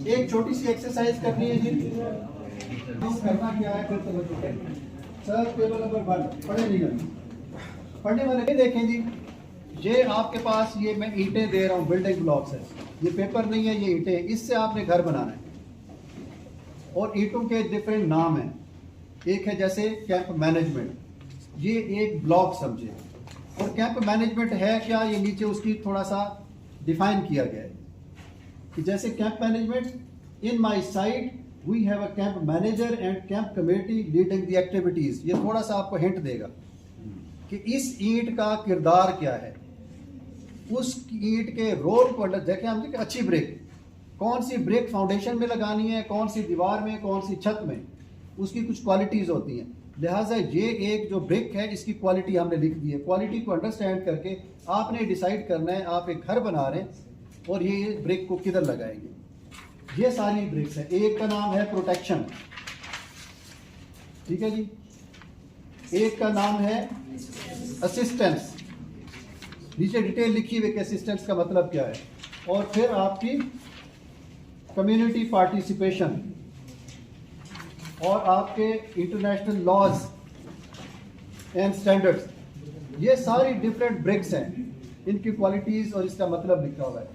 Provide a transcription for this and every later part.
एक छोटी सी एक्सरसाइज करनी है जी। करना क्या है फिर तो सर टेबल नंबर 1 पढ़े नहीं करना पढ़ने वाले देखें जी। ये आपके पास ये मैं ईंटें दे रहा हूँ, बिल्डिंग ब्लॉक्स है, ये पेपर नहीं है, ये ईंटें, इससे आपने घर बनाना है और ईंटों के डिफरेंट नाम हैं। एक है जैसे कैंप मैनेजमेंट, ये एक ब्लॉक समझे। और कैंप मैनेजमेंट है क्या, ये नीचे उसकी थोड़ा सा डिफाइन किया गया है कि जैसे camp management, in my site we have a camp manager and camp committee leading the activities. ये थोड़ा सा आपको हिंट देगा कि इस ईंट का किरदार क्या है, उस ईंट के रोल को देखें हम कि अच्छी ब्रिक, कौन सी ब्रिक फाउंडेशन में लगानी है, कौन सी दीवार में, कौन सी छत में, उसकी कुछ क्वालिटीज होती हैं। लिहाजा ये एक जो ब्रिक है इसकी क्वालिटी हमने लिख दी है। क्वालिटी को अंडरस्टैंड करके आपने डिसाइड करना है, आप एक घर बना रहे हैं और ये ब्रिक को किधर लगाएंगे। ये सारी ब्रिक्स हैं। एक का नाम है प्रोटेक्शन, ठीक है जी। एक का नाम है असिस्टेंस, नीचे डिटेल लिखी हुई कि असिस्टेंस का मतलब क्या है। और फिर आपकी कम्युनिटी पार्टिसिपेशन और आपके इंटरनेशनल लॉज एंड स्टैंडर्ड्स, ये सारी डिफरेंट ब्रिक्स हैं, इनकी क्वालिटीज और इसका मतलब लिखा हुआ है।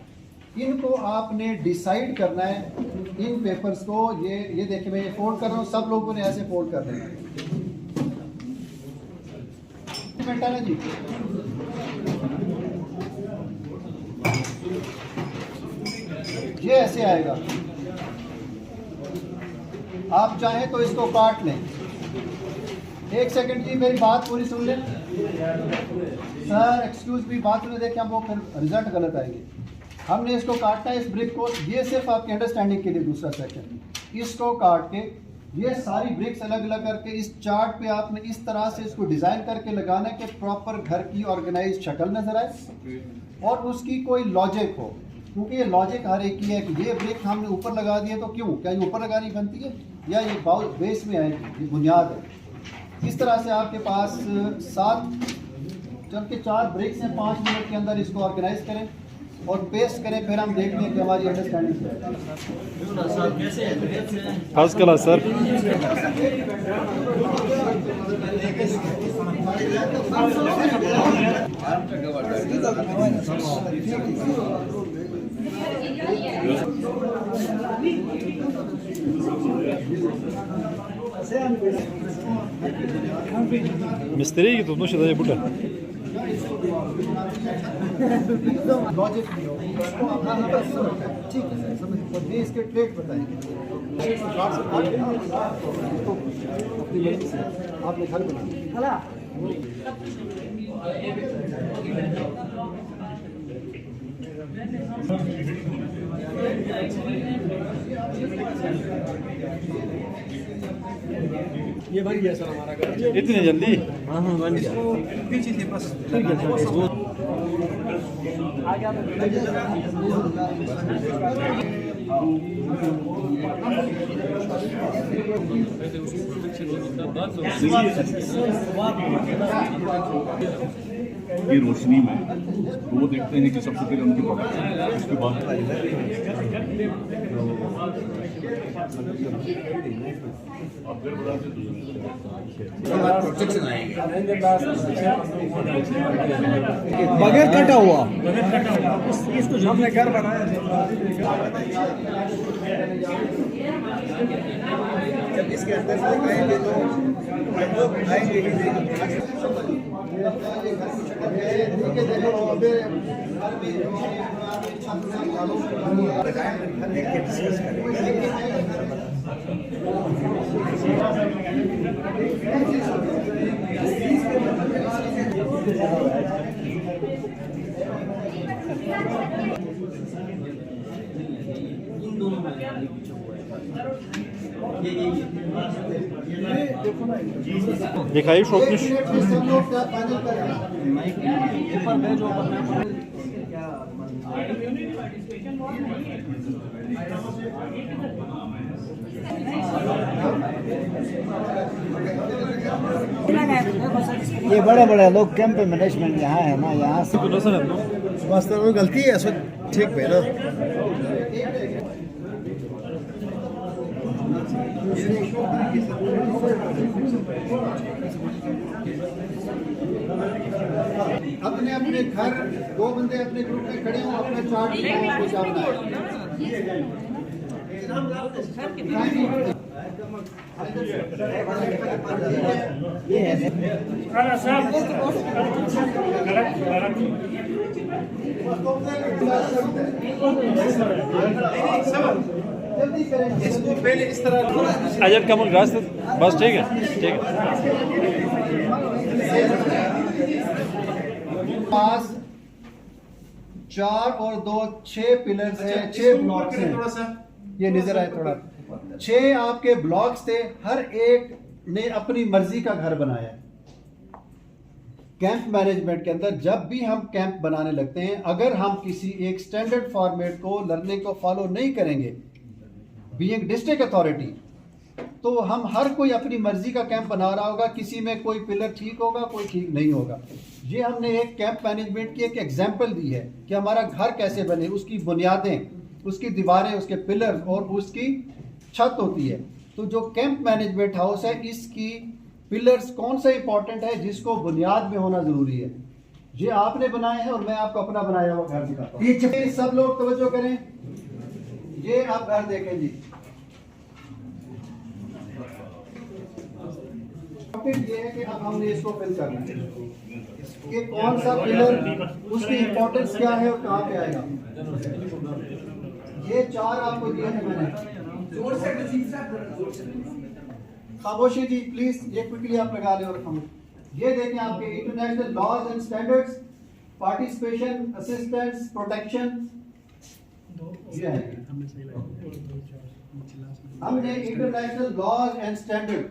इनको आपने डिसाइड करना है इन पेपर्स को। ये देखिए मैं ये फोल्ड कर रहा हूँ, सब लोगों ने ऐसे फोल्ड कर देना है बेटा ना जी। ये ऐसे आएगा, आप चाहें तो इसको काट लें। एक सेकंड जी, मेरी बात पूरी सुन लें। सर एक्सक्यूज मी, बात सुने देखें, हम वो फिर रिजल्ट गलत आएंगे। हमने इसको काटना है इस ब्रिक को, ये सिर्फ आपके अंडरस्टैंडिंग के लिए दूसरा सेक्शन। इसको काट के ये सारी ब्रिक्स अलग अलग करके इस चार्ट पे आपने इस तरह से इसको डिजाइन करके लगाना है कि प्रॉपर घर की ऑर्गेनाइज शक्ल नजर आए और उसकी कोई लॉजिक हो। क्योंकि ये लॉजिक हर एक की है कि ये ब्रिक हमने ऊपर लगा दिया तो क्यों, क्या ये ऊपर लगानी बनती है या ये बेस में आएगी, ये बुनियाद है। इस तरह से आपके पास 7 जबकि 4 ब्रिक्स हैं, 5 मिनट के अंदर इसको ऑर्गेनाइज करें और पेस्ट करें, फिर हम देखते हैं कि हमारी अंडरस्टैंडिंग क्या है। First class sir. मिस्त्री की तो नोश है बुटा लॉजिक नहीं हो, इसको अपना ठीक है सर, समझ ये इसके ट्रेड बताएंगे। आपने घर बनाया ये बन गया सर हमारा घर इतनी जल्दी। हाँ बन गया। पीछे से बस की रोशनी में तो वो देखते हैं कि सबसे पहले उनकी प्रोडक्शन, उसके बाद बगैर कटा हुआ इसको जो हमने घर बनाया जब इसके अंदर से आएंगे तो लोग आएंगे ही नहीं। Dikkayı çokmuş. ये बड़े बड़े लोग कैंप मैनेजमेंट यहाँ है ना, यहाँ से बस तो गलती है सो ठीक है ना अपने अपने घर दो बंदे अपने ग्रुप में खड़े हो अपने चार्ट को सामने जल्दी करें इसको पहले इस तरह अजल कमल रास्ते बस ठीक है पास 4 और 2 6 पिलर्स हैं 6 ब्लॉक्स हैं ये नजर आए थोड़ा 6 आपके ब्लॉक्स थे हर एक ने अपनी मर्जी का घर बनाया कैंप मैनेजमेंट के अंदर जब भी हम कैंप बनाने लगते हैं अगर हम किसी एक स्टैंडर्ड फॉर्मेट को लर्निंग को फॉलो नहीं करेंगे बीइंग डिस्ट्रिक्ट अथॉरिटी तो हम हर कोई अपनी मर्जी का कैंप बना रहा होगा किसी में कोई पिलर ठीक होगा कोई ठीक नहीं होगा ये हमने एक कैंप मैनेजमेंट की एक एग्जांपल दी है कि हमारा घर कैसे बने उसकी बुनियादें उसकी दीवारें उसके पिलर और उसकी छत होती है तो जो कैंप मैनेजमेंट हाउस है इसकी पिलर्स कौन सा इंपॉर्टेंट है जिसको बुनियाद में होना जरूरी है ये आपने बनाए हैं और मैं आपको अपना बनाया हुआ घर दिखाता हूं ये सब लोग तवज्जो करें ये आप घर देखें जी ये है कि अब हमने इसको फिल करना है कि कौन सा पिलर उसकी इंपॉर्टेंस क्या है और कहाँ पे आएगा ये 4 आपको दिए हैं मैंने खामोशी जी प्लीज ये क्विकली आप लगा लें और हम ये देखें आपके international laws and standards participation assistance protection ये है हमने इंटरनेशनल लॉज एंड स्टैंडर्ड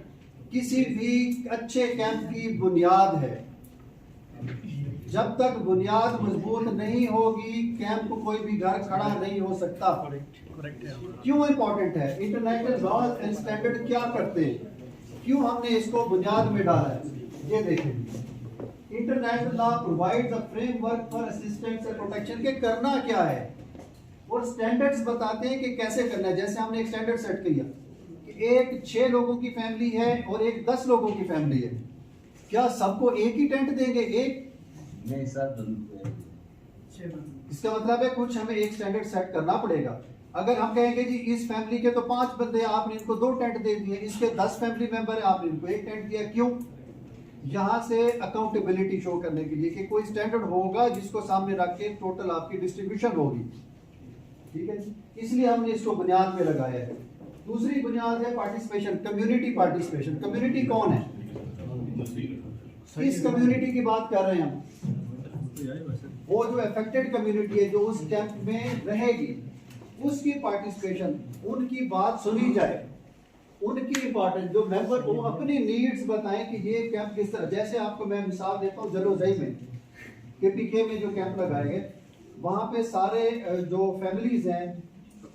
किसी भी अच्छे कैंप की बुनियाद है जब तक बुनियाद मजबूत नहीं होगी कैंप को कोई भी घर खड़ा नहीं हो सकता क्यों इंपॉर्टेंट है इंटरनेशनल लॉज एंड स्टैंडर्ड क्या करते हैं क्यों हमने इसको बुनियाद में डाला है ये देखें international law provides a framework for assistance and protection के करना क्या है और स्टैंडर्ड्स बताते हैं कि कैसे करना है जैसे हमने एक स्टैंडर्ड सेट किया एक 6 लोगों की फैमिली है और एक 10 लोगों की फैमिली है क्या सबको एक ही टेंट देंगे एक नहीं सर इसका मतलब है कुछ हमें एक स्टैंडर्ड सेट करना पड़ेगा अगर हम कहेंगे जी इस फैमिली के तो 5 बंदे आपने इनको 2 टेंट दे दिए इसके 10 फैमिली मेंबर है आपने इनको एक टेंट दिया क्यों यहाँ से अकाउंटेबिलिटी शो करने के लिए कि कोई स्टैंडर्ड होगा जिसको सामने रख के टोटल आपकी डिस्ट्रीब्यूशन होगी ठीक है इसलिए हमने इसको बुनियाद में लगाया है दूसरी बुनियाद है पार्टिसिपेशन कम्युनिटी पार्टिसिपेशन कम्युनिटी कौन है किस कम्युनिटी की बात कर रहे हैं हम वो जो अफेक्टेड कम्युनिटी है जो उस कैंप में रहेगी उसकी पार्टिसिपेशन उनकी बात सुनी जाए उनकी इंपॉर्टेंस जो मेंबर वो अपनी नीड्स बताएं कि ये कैंप किस तरह जैसे आपको मैं मिसाल देता हूँ जलोजई में केपीके में जो कैंप लगाए गए वहाँ पे सारे जो फैमिलीज हैं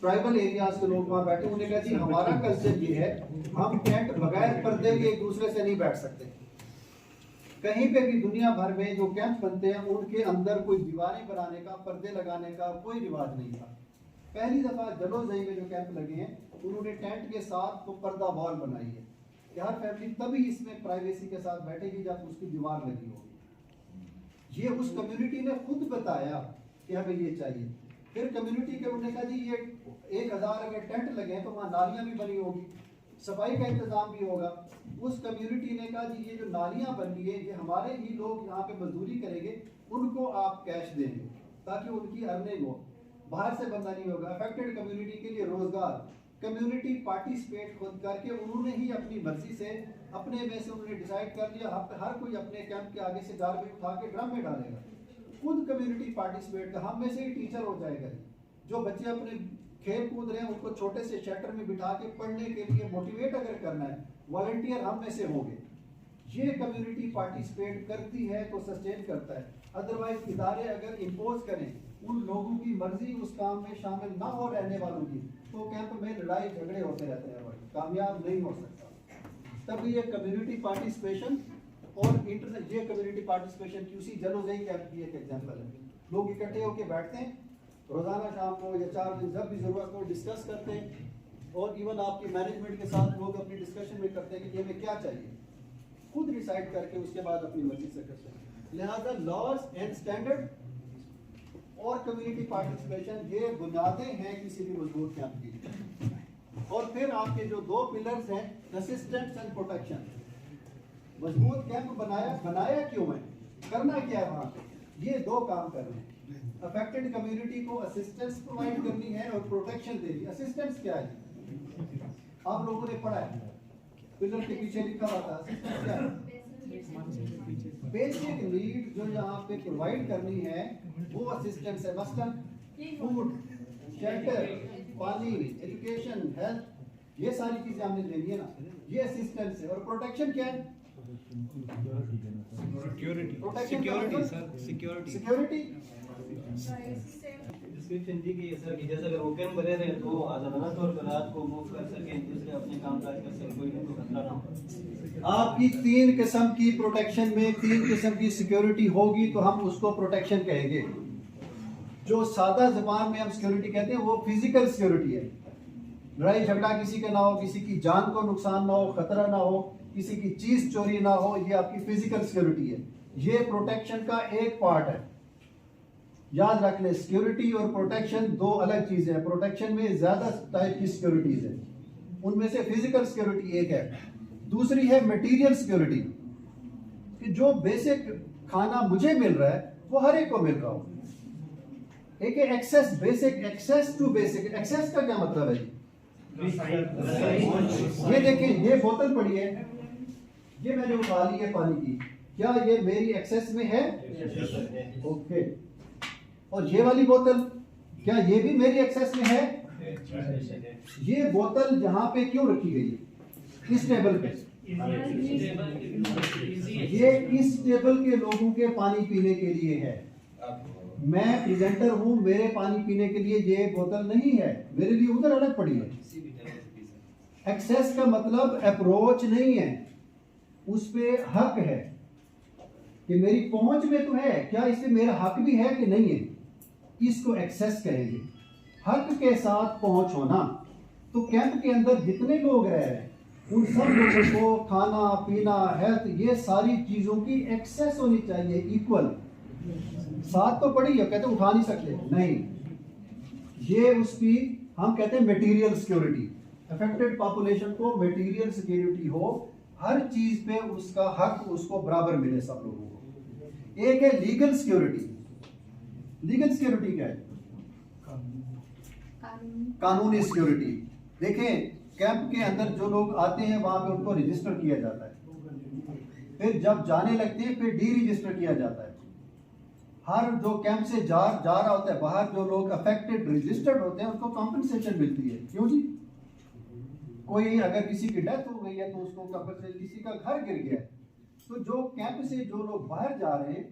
ट्राइबल एरियाज के लोग वहाँ बैठे उन्होंने कहा जी हमारा कल्चर ये है हम टेंट बगैर पर्दे के एक दूसरे से नहीं बैठ सकते कहीं पे भी दुनिया भर में जो कैंप बनते हैं उनके अंदर कोई दीवारें बनाने का पर्दे लगाने का कोई रिवाज नहीं था पहली दफा जलोजई में जो कैंप लगे हैं उन्होंने टेंट के साथ तो पर्दा वॉल बनाई है कि हर फैमिली तभी इसमें प्राइवेसी के साथ बैठेगी जब उसकी दीवार लगी होगी ये उस कम्युनिटी ने खुद बताया कि हमें ये चाहिए फिर कम्युनिटी के उन्होंने कहा जी ये 1000 अगर टेंट लगे हैं तो वहाँ नालियाँ भी बनी होगी सफाई का इंतजाम भी होगा उस कम्युनिटी ने कहा जी ये जो नालियाँ बन रही है ये हमारे ही लोग यहाँ पे मजदूरी करेंगे उनको आप कैश देंगे ताकि उनकी अर्निंग हो बाहर से बंदा नहीं होगा अफेक्टेड कम्युनिटी के लिए रोजगार कम्युनिटी पार्टिसिपेट खुद करके उन्होंने ही अपनी मर्जी से अपने में से उन्होंने डिसाइड कर लिया हर कोई अपने कैंप के आगे से गार्बेज उठा के ड्रम में डालेगा खुद कम्युनिटी पार्टिसिपेट का हम में से ही टीचर हो जाएगा जो बच्चे अपने खेल कूद रहे हैं उनको छोटे से शेल्टर में बिठा के पढ़ने के लिए मोटिवेट अगर करना है वॉलंटियर हम में से होंगे ये कम्युनिटी पार्टिसिपेट करती है तो सस्टेन करता है अदरवाइज इदारे अगर इम्पोज करें उन लोगों की मर्जी उस काम में शामिल ना हो रहने वालों की तो कैंप में लड़ाई झगड़े होते रहते हैं भाई कामयाब नहीं हो सकता तब ये कम्युनिटी पार्टिसिपेशन और ये कम्युनिटी पार्टिसिपेशन QC जलोजई कैंप की एक एग्जांपल है लोग इकट्ठे होकर बैठते हैं रोजाना शाम को या 4 दिन जब भी जरूरत हो डिस्कस करते हैं, और इवन आपकी मैनेजमेंट के साथ लोग अपनी डिस्कशन में करते हैं कि हमें क्या चाहिए, खुद डिसाइड करके उसके बाद अपनी मर्जी से करते हैं। लिहाजा लॉज एंड स्टैंडर्ड और कम्युनिटी पार्टिसिपेशन ये बुनियादें हैं किसी भी मजबूत कैंप की। और फिर आपके जो 2 पिलर्स हैं, असिस्टेंस एंड प्रोटेक्शन। मजबूत कैंप बनाया क्यों है, करना क्या है वहां पे, ये 2 काम करने हैं। अफेक्टेड कम्युनिटी को असिस्टेंस प्रोवाइड करनी है और प्रोटेक्शन देनी। असिस्टेंस क्या है, आप लोगों ने पढ़ा है, पिलर के पीछे लिखा हुआ था। असिस्टेंस क्या है, बेसिक नीड जो यहाँ पे प्रोवाइड करनी है वो असिस्टेंस है। मसलन फूड, शेल्टर, पानी, एजुकेशन, हेल्थ, ये सारी चीजें हमने देनी है ना, ये असिस्टेंस है। और प्रोटेक्शन क्या है, सिक्योरिटी। डिस्क्रिप्शन दी गई है सर कि जैसे अगर वो कैंप रह रहे हैं तो आजादाना तौर पर रात को मूव कर सकें, दूसरे अपने काम काज कर सकें, कोई इनको खतरा ना हो। आपकी 3 किस्म की प्रोटेक्शन में 3 किस्म की सिक्योरिटी होगी तो हम उसको प्रोटेक्शन कहेंगे। जो सादा जबान में हम सिक्योरिटी कहते हैं वो फिजिकल सिक्योरिटी है, लड़ाई झगड़ा किसी का ना हो, किसी की जान को नुकसान ना हो, खतरा ना हो, किसी की चीज चोरी ना हो, ये आपकी फिजिकल सिक्योरिटी है। ये प्रोटेक्शन का एक पार्ट है, याद रख ले। सिक्योरिटी और प्रोटेक्शन 2 अलग चीजें हैं। प्रोटेक्शन में ज्यादा टाइप की सिक्योरिटीज है, उनमें से फिजिकल सिक्योरिटी एक है। दूसरी है मटेरियल सिक्योरिटी, कि जो बेसिक खाना मुझे मिल रहा है वो हर एक को मिल रहा हो। एक है access, basic access to basic. Access का क्या मतलब है जी, ये देखिए, ये बोतल पड़ी है, ये मैंने उठा ली है पानी की, क्या ये मेरी एक्सेस में है? ओके। और ये वाली बोतल, क्या ये भी मेरी एक्सेस में है? ये बोतल यहाँ पे क्यों रखी गई है, इस टेबल पे? ये इस टेबल के लोगों के पानी पीने के लिए है। मैं प्रेजेंटर हूं, मेरे पानी पीने के लिए ये बोतल नहीं है, मेरे लिए उधर अलग पड़ी है। एक्सेस का मतलब अप्रोच नहीं है, उस पे हक है कि मेरी पहुंच में तो है, क्या इस पे मेरा हक भी है कि नहीं है, इसको एक्सेस कहेंगे। हक के साथ पहुंच होना। तो कैंप के अंदर जितने लोग रह रहे हैं उन सब लोगों को खाना पीना, हेल्थ, ये सारी चीजों की एक्सेस होनी चाहिए इक्वल। साथ तो पड़ी है, कहते उठा नहीं सकते, नहीं, ये उसकी हम कहते हैं मटेरियल सिक्योरिटी। अफेक्टेड पॉपुलेशन को मटेरियल सिक्योरिटी हो, हर चीज पे उसका हक उसको बराबर मिले सब लोगों को। एक है लीगल सिक्योरिटी। लीगल सिक्योरिटी क्या है, कानूनी सिक्योरिटी। देखें, कैंप के अंदर जो लोग आते हैं वहां पे उनको रजिस्टर किया जाता है, फिर जब जाने लगते हैं फिर डी रजिस्टर किया जाता है। हर जो कैंप से जा रहा होता है बाहर, जो लोग अफेक्टेड रजिस्टर्ड होते हैं उनको कॉम्पनसेशन मिलती है। क्यों जी, कोई अगर किसी की डेथ हो गई है तो उसको कॉम्पनसेशन, किसी का घर गिर गया है तो जो कैंप से जो लोग बाहर जा रहे हैं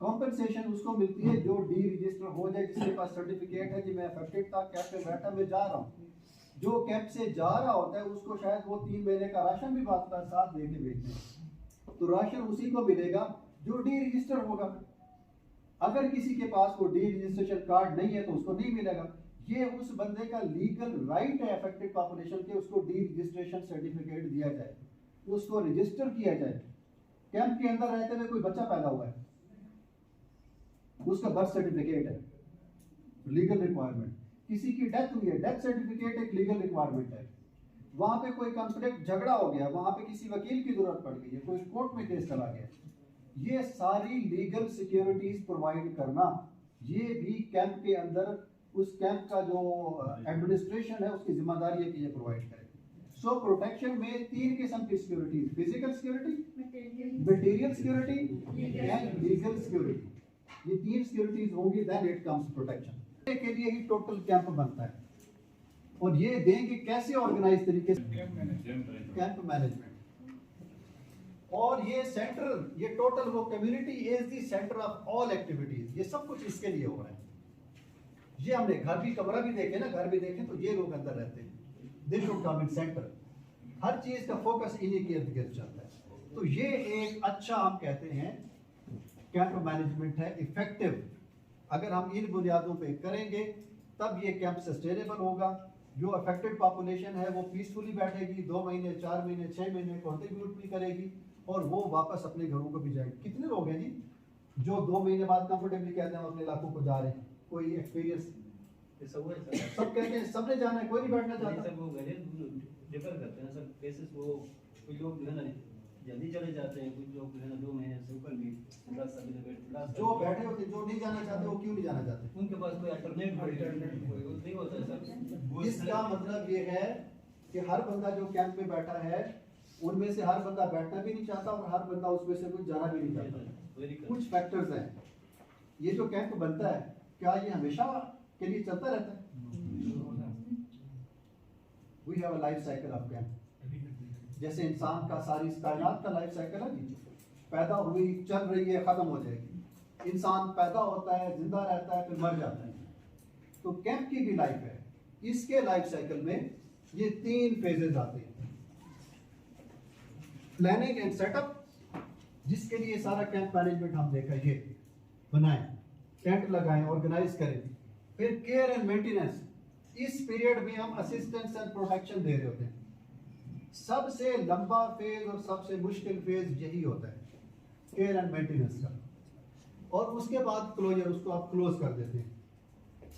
कॉम्पनसेशन उसको मिलती है जो डी रजिस्टर हो जाए, जिसके पास सर्टिफिकेट है कि मैं अफेक्टेड था, कैंप पे बैठा, मैं जा रहा हूँ। जो कैंप से जा रहा होता है उसको शायद वो 3 महीने का राशन भी बांटता है, साथ दे के भेजते हैं, तो राशन उसी को मिलेगा जो डी रजिस्टर होगा। अगर किसी के पास वो डी रजिस्ट्रेशन कार्ड नहीं है तो उसको नहीं मिलेगा। ये उस बंदे का लीगल राइट है अफेक्टेड पॉपुलेशन के, उसको डी रजिस्ट्रेशन सर्टिफिकेट दिया जाए, उसको रजिस्टर किया जाए। कैंप के अंदर रहते हुए कोई बच्चा पैदा हुआ है, उसका बर्थ सर्टिफिकेट है, लीगल रिक्वायरमेंट। किसी की डेथ हुई है, डेथ सर्टिफिकेट एक लीगल रिक्वायरमेंट है। वहां पे कोई कॉन्फ्लिक्ट झगड़ा हो गया, वहां पे किसी वकील की जरूरत पड़ गई है, कोई कोर्ट में केस चला गया, ये सारी लीगल सिक्योरिटीज प्रोवाइड करना, ये भी कैंप के अंदर उस कैंप का जो एडमिनिस्ट्रेशन है उसकी जिम्मेदारी है कि ये प्रोवाइड करे। सो प्रोटेक्शन में 3 किस्म की security, physical security, material security and legal security. ये 3 सिक्योरिटीज होंगी, देन इट कम्स प्रोटेक्शन। के लिए ही टोटल कैंप बनता है। और ये देंगे कैसे ऑर्गेनाइज तरीके से, कैंप मैनेजमेंट। और ये सेंट्रल, ये टोटल वो community is the centre of all activities, ये सब कुछ इसके लिए हो रहा है। ये हमने घर भी, कमरा भी देखे ना, घर भी देखे तो ये लोग अंदर रहते हैं, this should come in centre. हर चीज का फोकस इन्हीं के इर्द गिर्द चलता है। तो ये एक अच्छा हम कहते हैं कैंप मैनेजमेंट है, इफेक्टिव अगर हम इन बुनियादों पे करेंगे तब ये कैंप सस्टेनेबल होगा। जो अफेक्टेड पॉपुलेशन है वो पीसफुली बैठेगी, 2 महीने 4 महीने 6 महीने कंट्रीब्यूट भी करेगी और वो वापस अपने घरों को भी जाएगी। कितने लोग हैं जी जो 2 महीने बाद कंफर्टेबली कहते हैं हम अपने इलाकों को जा रहे हैं? कोई एक्सपीरियंस? सब सब कहते हैं सबने जाना है, कोई नहीं बैठना चाहता। वो डिफर करते हैं सर केसेस। वो कुछ लोग जो है ना जल्दी चले जाते हैं, कुछ लोग जो है ना 2 महीने से ऊपर भी जो बैठे होते जो नहीं जाना चाहते वो क्यों नहीं जाना चाहते? उनके पास कोई अल्टरनेट नहीं होता है सर। इसका मतलब ये है कि हर बंदा जो कैंप में बैठा है उनमें से हर बंदा बैठना भी नहीं चाहता और हर बंदा उसमें से कुछ जाना भी नहीं चाहता। कुछ फैक्टर्स हैं। ये जो कैंप बनता है क्या ये हमेशा के लिए चलता रहता है? We have a life cycle of camp. जैसे इंसान का सारी कायनात का लाइफ साइकिल है जी, पैदा हुई चल रही है खत्म हो जाएगी। इंसान पैदा होता है जिंदा रहता है फिर मर जाता है। तो कैंप की भी लाइफ है। इसके लाइफ साइकिल में ये 3 फेजेस आते हैं। प्लानिंग एंड सेटअप, जिसके लिए सारा कैंप मैनेजमेंट हम देखा ये बनाएं, टेंट लगाएं, ऑर्गेनाइज करें। फिर केयर एंड मेंटेनेंस, इस पीरियड में हम असिस्टेंस एंड प्रोटेक्शन दे रहे होते हैं। सबसे लंबा फेज और सबसे मुश्किल फेज यही होता है, केयर एंड मेंटेनेंस का। और उसके बाद क्लोजर, उसको आप क्लोज कर देते हैं।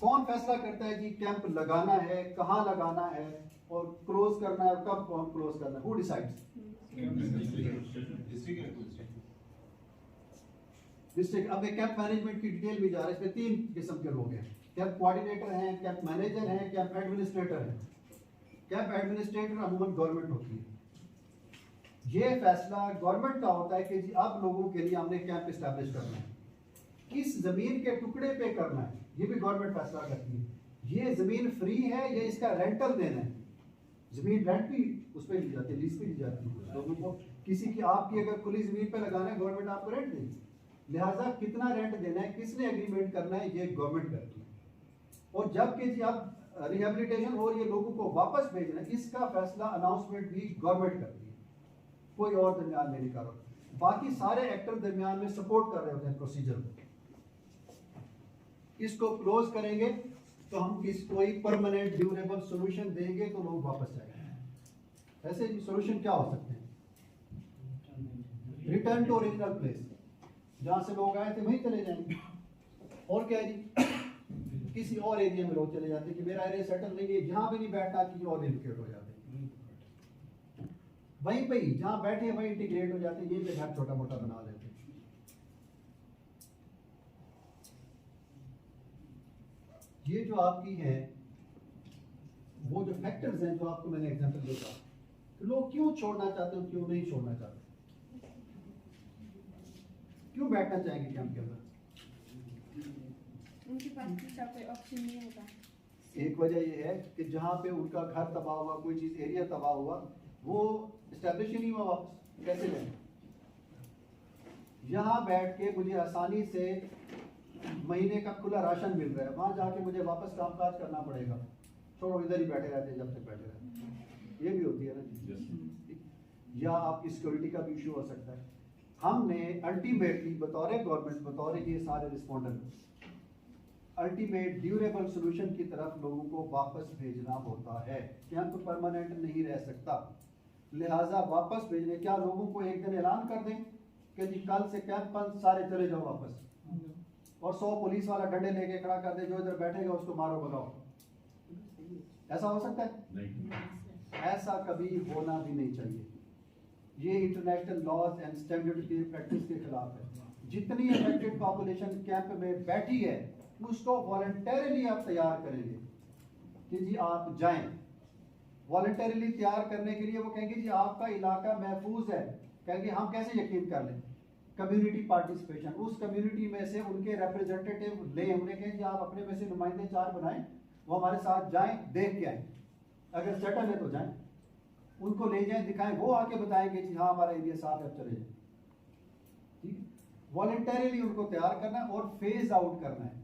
कौन फैसला करता है जी कैंप लगाना है, कहाँ लगाना है और क्लोज करना है, और कब कौन क्लोज करना है? Who decides? डिस्ट्रिक्ट। अब कैंप मैनेजमेंट की डिटेल भी जा रहा है। इसमें 3 किस्म के लोग हैं। कैंप कोऑर्डिनेटर हैं, कैंप मैनेजर हैं, कैंप एडमिनिस्ट्रेटर हैं। कैंप एडमिनिस्ट्रेटर अमूमन गवर्नमेंट होती है। ये फैसला गवर्नमेंट का होता है कि जी अब लोगों के लिए हमने कैंप एस्टैब्लिश करना है, किस जमीन के टुकड़े पे करना है, ये भी गवर्नमेंट फैसला करती है। ये जमीन फ्री है या इसका रेंटल देना है? जमीन रेंट भी उस पर ली जाती है, लीज पे ली जाती है लोगों को। किसी की आपकी अगर खुली जमीन पे लगाना है गवर्नमेंट आपको रेंट देगी। लिहाजा कितना रेंट देना है, किसने एग्रीमेंट करना है, ये गवर्नमेंट करती है। और जबकि जी अब रिहेबिलिटेशन और ये लोगों को वापस भेजना है, इसका फैसला अनाउंसमेंट भी गवर्नमेंट करती है, कोई और दरमियान में नहीं कर रहा। बाकी सारे एक्टर दरमियान में सपोर्ट कर रहे होते हैं प्रोसीजर को। इसको क्लोज करेंगे तो हम कोई परमानेंट ड्यूरेबल सॉल्यूशन देंगे तो लोग वापस जाएंगे। ऐसे सॉल्यूशन क्या हो सकते हैं? रिटर्न टू ओरिजिनल प्लेस, जहां से लोग आए थे वहीं चले जाएंगे। और क्या है जी, किसी और एरिया में लोग चले जाते हैं कि मेरा एरिया सेटल नहीं है, जहां भी नहीं बैठना किसी और रिलोकेट हो जाते हैं। वहीं पे ही जहां बैठे वहीं इंटीग्रेट हो जाते हैं, यहीं पे घर छोटा मोटा बना लेते हैं। ये जो आपकी है वो जो फैक्टर्स हैं जो आपको मैंने एग्जांपल दिया, तो लोग क्यों छोड़ना चाहते हैं, क्यों नहीं छोड़ना चाहते, क्यों बैठना चाहेंगे कैंप के अंदर? उनके पास दूसरा कोई ऑप्शन नहीं होता। एक वजह ये है कि जहाँ पे उनका घर तबाह हुआ, कोई चीज एरिया तबाह हुआ, वो स्टैब्लिश ही नहीं हुआ, वापस कैसे लें? यहाँ बैठ के मुझे आसानी से महीने का खुला राशन मिल रहा है, वहां जाके मुझे वापस कामकाज करना पड़ेगा। छोड़ो इधर ही बैठे रहते हैं जब तक बैठे रहते हैं। ये भी होती है ना। या आपकी सिक्योरिटी का भी इशू हो सकता है। हमने अल्टीमेटली बतौर गवर्नमेंट, बतौर ये सारे रिस्पोंडेंट, अल्टीमेट ड्यूरेबल सोल्यूशन की तरफ लोगों को वापस भेजना होता है। कैंप परमानेंट नहीं रह सकता, लिहाजा वापस भेजने, क्या लोगों को एक दिन ऐलान कर दें कि जी कल से कैंप बंद, सारे चले जाओ वापस, और 100 पुलिस वाला डंडे लेके खड़ा कर दे, जो इधर बैठेगा उसको मारो भगाओ? ऐसा हो सकता है? नहीं। ऐसा कभी होना भी नहीं चाहिए। ये इंटरनेशनल लॉज एंड स्टैंडर्ड की प्रैक्टिस के खिलाफ है। जितनी अफेक्टेड पॉपुलेशन कैंप में बैठी है उसको वॉलंटरीली आप तैयार करेंगे कि जी आप जाएं। वॉलंटरीली तैयार करने के लिए वो कहेंगे जी आपका इलाका महफूज है, कहेंगे हम कैसे यकीन कर लें? कम्युनिटी पार्टिसिपेशन, उस कम्युनिटी में से उनके रिप्रेजेंटेटिव ले, उन्हें कहें कि आप अपने में से नुमाइंदे 4 बनाएं, वो हमारे साथ जाएं, देख के आए, अगर सेटल है तो जाएं, उनको ले जाएं, दिखाएं, वो आके बताएंगे कि हाँ हमारा एरिया साफ है, चले जाए। ठीक है, वॉलंटरीली उनको तैयार करना है और फेज आउट करना है।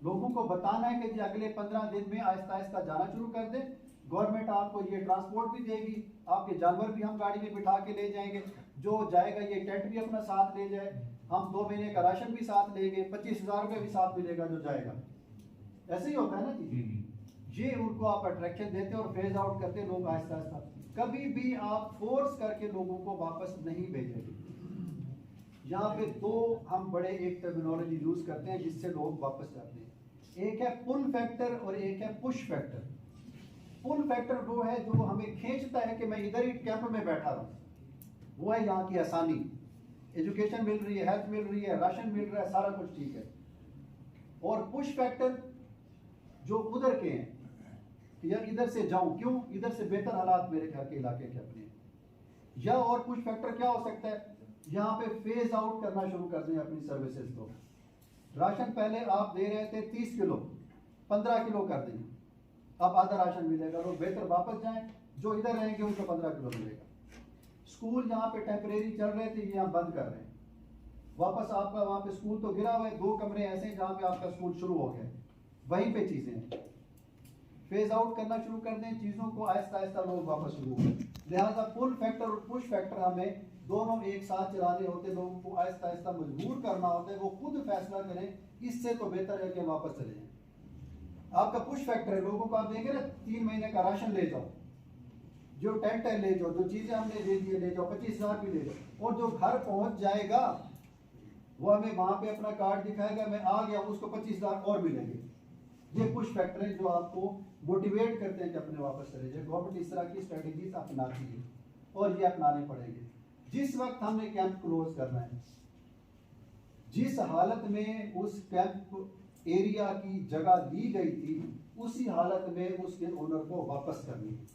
लोगों को बताना है कि जी अगले 15 दिन में आहिस्ता आहिस्ता जाना शुरू कर दें। गवर्नमेंट आपको ये ट्रांसपोर्ट भी देगी, आपके जानवर भी हम गाड़ी में बिठा के ले जाएंगे, जो जाएगा ये टेंट भी अपना साथ ले जाए, हम 2 महीने का राशन भी साथ लेंगे, 25,000 रुपये भी साथ मिलेगा जो जाएगा। ऐसे ही होता है ना जी। ये उनको आप अट्रैक्शन देते और फेज आउट करते लोग आहिस्ता आहिस्ता। कभी भी आप फोर्स करके लोगों को वापस नहीं भेजेंगे। यहाँ पे 2 हम बड़े एक टर्मिनोलॉजी यूज करते हैं जिससे लोग वापस जाते हैं। एक है पुल फैक्टर और एक है पुश फैक्टर। पुल फैक्टर वो है जो हमें खींचता है कि मैं इधर ही कैंप में बैठा रहूं, वो है यहाँ की आसानी, एजुकेशन मिल रही है, हेल्थ मिल रही है, राशन मिल रहा है, सारा कुछ ठीक है। और पुश फैक्टर जो उधर के हैं कि यार इधर से जाऊं, क्यों, इधर से बेहतर हालात मेरे घर के इलाके के अपने। या और पुश फैक्टर क्या हो सकता है, यहाँ पे फेज आउट करना शुरू कर दें अपनी सर्विसेज को। राशन पहले आप दे रहे थे 30 किलो, 15 किलो कर देंगे, अब आधा राशन मिलेगा, लोग बेहतर वापस जाएं, जो इधर रहेंगे उनको 15 किलो मिलेगा। स्कूल जहाँ पे टेम्परेरी चल रहे थे ये हम बंद कर रहे हैं, वापस आपका वहाँ पे स्कूल तो गिरा हुआ है, 2 कमरे ऐसे हैं जहाँ पे आपका स्कूल शुरू हो गया, वहीं पे चीजें हैं। फेज आउट करना शुरू कर दें चीजों को, आहिस्ता आहिस्ता लोग वापस शुरू हो। लिहाजा पुल फैक्टर और पुश फैक्टर हमें दोनों एक साथ चलाने होते, लोगों को आहिस्ता आहिस्ता मजबूर करना होता है, वो खुद फैसला करें इससे तो बेहतर है कि वापस चले जाएं। आपका पुश फैक्टर है, लोगों को आप देंगे ना 3 महीने का राशन ले जाओ, जो टेंट है ले जाओ, जो चीजें हमने दे दी ले जाओ, 25,000 भी ले जाओ, और जो घर पहुंच जाएगा वो हमें वहां पे अपना कार्ड दिखाएगा, मैं आ गया, उसको 25,000 और मिलेंगे। ये पुश फैक्टर है जो आपको मोटिवेट करते हैं कि अपने वापस चले जाए। गवर्नमेंट इस तरह की स्ट्रेटेजीज अपनाती है और ये अपनाने पड़ेंगे। जिस वक्त हमने कैंप क्लोज करना है, जिस हालत में उस कैंप एरिया की जगह दी गई थी, उसी हालत में उसके ओनर को वापस करनी है,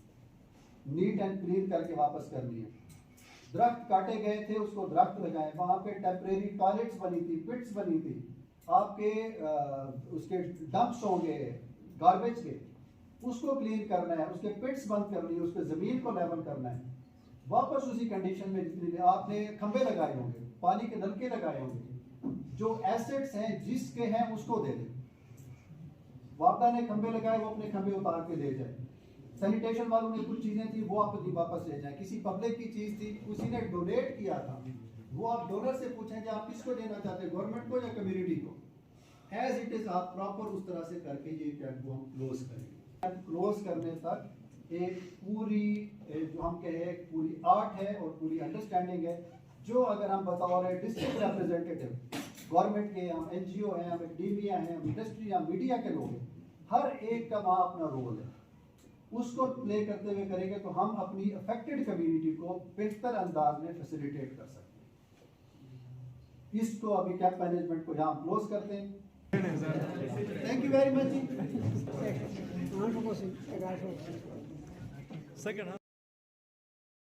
नीट एंड क्लीन करके वापस करनी है। दरख्त काटे गए थे, उसको दरख्त लगाए, वहां पे टेम्परेरी टॉयलेट्स बनी थी, पिट्स बनी थी, आपके उसके डंप्स होंगे गार्बेज के, उसको क्लीन करना है, उसके पिट्स बंद करनी है, उसके जमीन को लेवल करना है, वापस उसी कंडीशन में जितनी आपने खंबे लगाए होंगे, पानी के नलके लगाए होंगे, जो एसेट्स हैं जिसके हैं उसको दे दें। वापडा ने खंबे लगाए, वो अपने खंबे उतार के ले जाए। सैनिटेशन वालों ने कुछ चीजें थी वो आप वापस ले जाएं। किसी पब्लिक की चीज थी, उसी ने डोनेट किया था, वो आप डोनर से पूछें कि आप किसको देना चाहते हैं, गवर्नमेंट को या कम्युनिटी को। एज इट इज आप प्रॉपर उस तरह से करके ये कैंप को हम क्लोज करेंगे। कैंप क्लोज करने तक एक पूरी जो हम कहे पूरी आर्ट है और पूरी अंडरस्टैंडिंग है, जो अगर हम बतौर डिस्ट्रिक्ट रिप्रेजेंटेटिव गवर्नमेंट के, हम NGO हैं, हम एकेडमिया हैं, हम इंडस्ट्री या मीडिया के लोग हैं, हर एक का वहाँ अपना रोल है, उसको प्ले करते हुए करेंगे तो हम अपनी अफेक्टेड कम्युनिटी को बेहतर अंदाज में फैसिलिटेट कर सकते हैं। इसको अभी कैंप मैनेजमेंट को यहाँ क्लोज करते हैं। थैंक यू वेरी मच जी। सेकंड